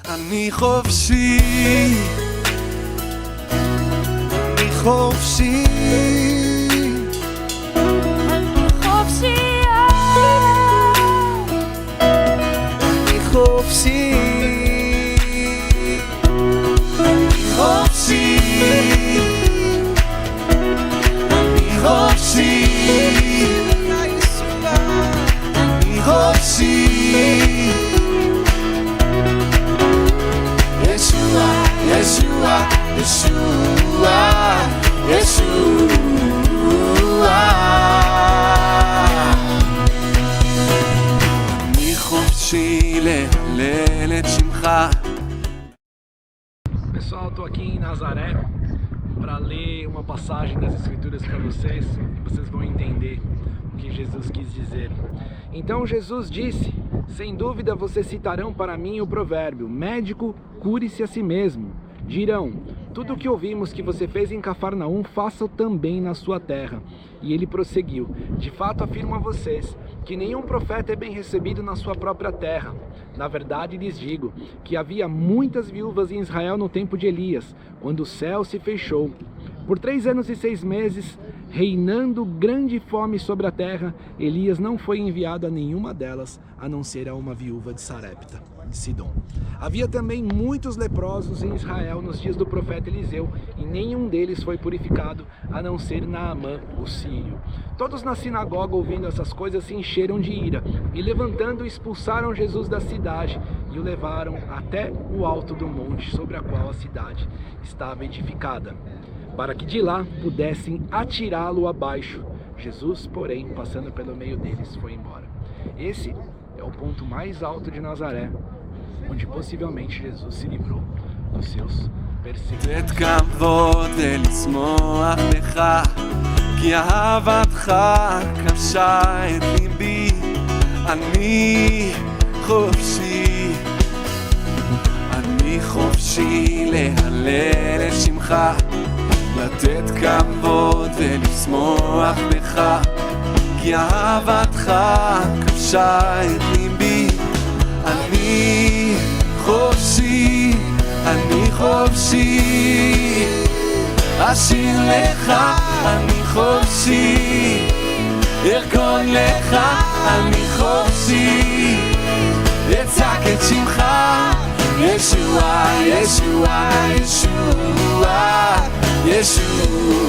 אני חופשי, אני חופשי, אני חופשייה, אני חופשי, אני חופשי, אני חופשי, אני חופשי. ישוע, ישוע, ישוע. אני חופשי להלל את שמך. Pessoal, estou aqui em Nazaré para ler uma passagem das Escrituras para vocês e vocês vão entender o que Jesus quis dizer. Então Jesus disse: sem dúvida vocês citarão para mim o provérbio: médico, cure-se a si mesmo. Dirão: tudo o que ouvimos que você fez em Cafarnaum, faça-o também na sua terra. E ele prosseguiu: de fato afirmo a vocês que nenhum profeta é bem recebido na sua própria terra. Na verdade lhes digo que havia muitas viúvas em Israel no tempo de Elias, quando o céu se fechou. Por 3 anos e 6 meses, reinando grande fome sobre a terra, Elias não foi enviado a nenhuma delas, a não ser a uma viúva de Sarepta, de Sidom. Havia também muitos leprosos em Israel nos dias do profeta Eliseu, e nenhum deles foi purificado, a não ser Naamã, o sírio. Todos na sinagoga, ouvindo essas coisas, se encheram de ira, e levantando, expulsaram Jesus da cidade, e o levaram até o alto do monte sobre a qual a cidade estava edificada, para que de lá pudessem atirá-lo abaixo. Jesus, porém, passando pelo meio deles, foi embora. Esse é o ponto mais alto de Nazaré, onde possivelmente Jesus se livrou dos seus perseguidores. לתת כבוד ולשמוח בך, כי אהבתך כבשה את ליבי. אני חופשי, אני חופשי להלל את שמך, לתת כבוד ולשמוח בך, כי אהבתך כבשה את ליבי. אני חופשי, אני חופשי, אשיר לך, אני חופשי, ארקוד לך, אני חופשי, אצעק את שמך, ישוע, ישוע, ישוע, ישוע.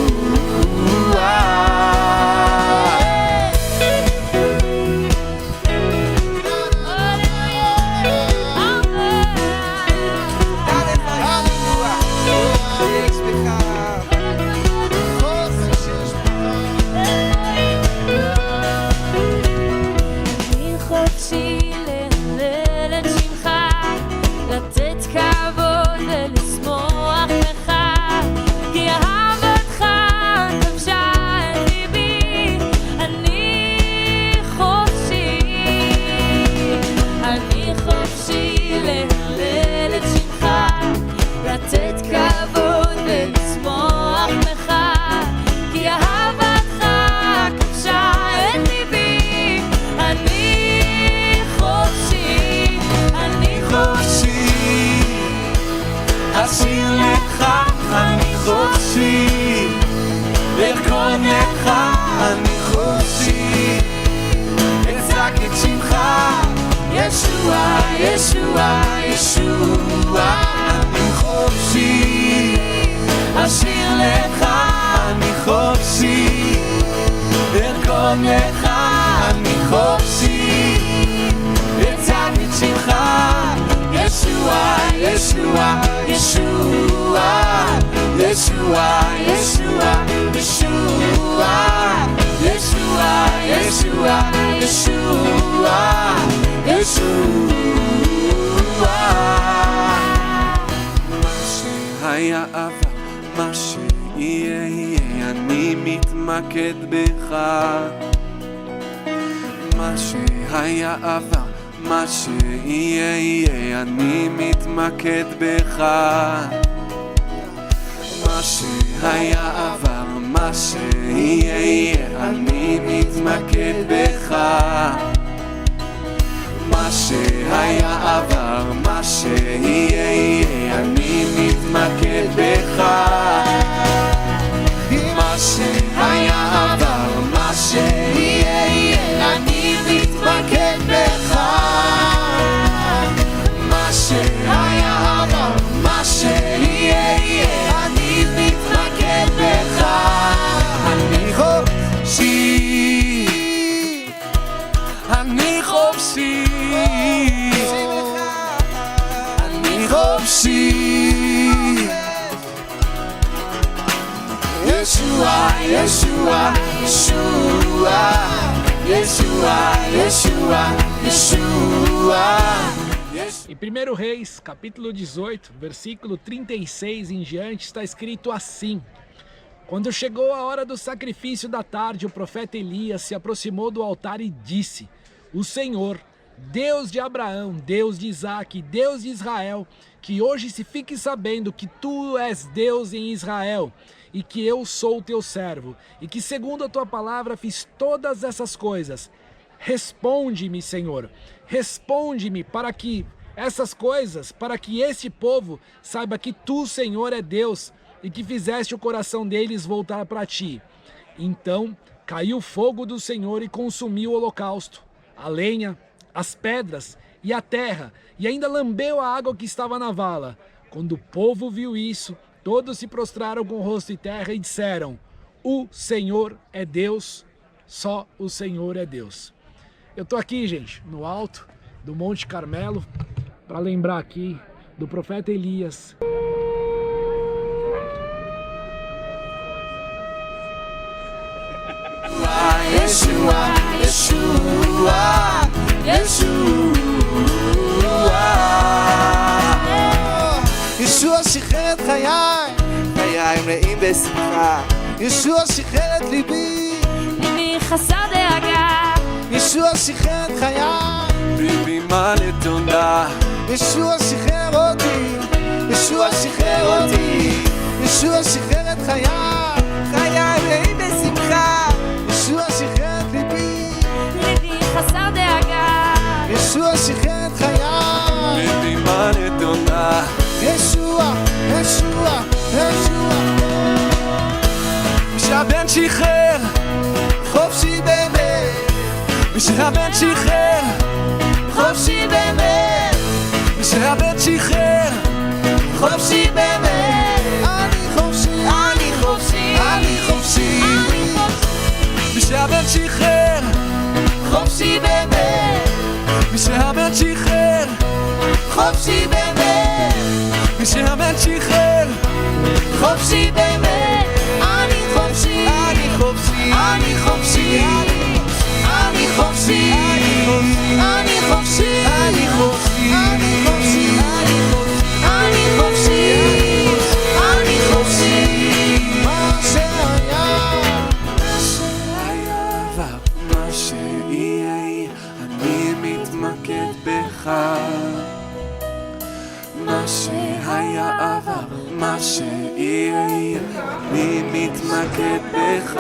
אשיר לך, אני חופשי, ארקוד לך, אני חופשי, אצעק את שמך, ישוע, ישוע, ישוע. אני חופשי, אשיר לך, אני חופשי, ארקוד לך, אני חופשי, אצעק את שמך, ישוע, ישוע, ישוע, ישוע, ישוע, ישוע, ישוע, ישוע, ישוע, ישוע. מה שהיה עבר, מה שיהיה יהיה, אני מתמקד בך. מה שהיה עבר, מה שיהיה יהיה, אני מתמקד בך. מה שהיה עבר, מה שיהיה יהיה, אני מתמקד בך. מה מה שהיה עבר, מה שיהיה יהיה, אני מתמקד בך. מה שהיה עבר, מה שיהיה יהיה, אני מתמקד בך. מה שהיה עבר, מה שיהיה יהיה, אני מתמקד בך. אני חופשי, אני חופשי, אני חופשי. ישוע, ישוע, ישוע, ישוע, ישוע, ישוע. Em 1 Reis, capítulo 18, versículo 36 em diante, está escrito assim: Quando chegou a hora do sacrifício da tarde, o profeta Elias se aproximou do altar e disse: O Senhor, Deus de Abraão, Deus de Isaque, Deus de Israel, que hoje se fique sabendo que tu és Deus em Israel, e que eu sou teu servo, e que segundo a tua palavra fiz todas essas coisas. Responde-me, Senhor, responde-me para que essas coisas, para que este povo saiba que tu, Senhor, é Deus, e que fizeste o coração deles voltar para ti. Então caiu o fogo do Senhor e consumiu o holocausto, a lenha, as pedras e a terra, e ainda lambeu a água que estava na vala. Quando o povo viu isso, todos se prostraram com o rosto em terra e disseram: O Senhor é Deus, só o Senhor é Deus. Eu tô aqui, gente, no alto do Monte Carmelo, para lembrar aqui do profeta Elias. Yeshua, Yeshua, Yeshua. ישוע שחרר את חיי, חיי מלאים בשמחה. ישוע שחרר את ליבי, ליבי חסר דאגה. ישוע שחרר את חיי, ליבי מלא תודה. ישוע שחרר אותי, ישוע שחרר אותי. ישוע שחרר את חיי, חיי מלאים בשמחה. ישוע שחרר את ליבי, ליבי חסר דאגה. ישוע שחרר את חיי, ליבי מלא תודה. ישוע, ישוע, ישוע. שהבן שחרר, חופשי באמת, שהבן שחרר, חופשי באמת, שהבן שחרר, חופשי באמת. אני חופשי, אני חופשי, אני חופשי, שהבן שחרר, חופשי באמת, שהבן שחרר, חופשי באמת, שהבן שחרר, חופשי באמת. אני חופשי, אני חופשי, אני חופשי, אני חופשי, אני חופשי, אני חופשי, אני חופשי, אני חופשי, אני חופשי. מה שהיה עבר, מה שיהיה, אני מתמקד בך. מה שהיה עבר, מה שיהיה, אני מתמקד בך.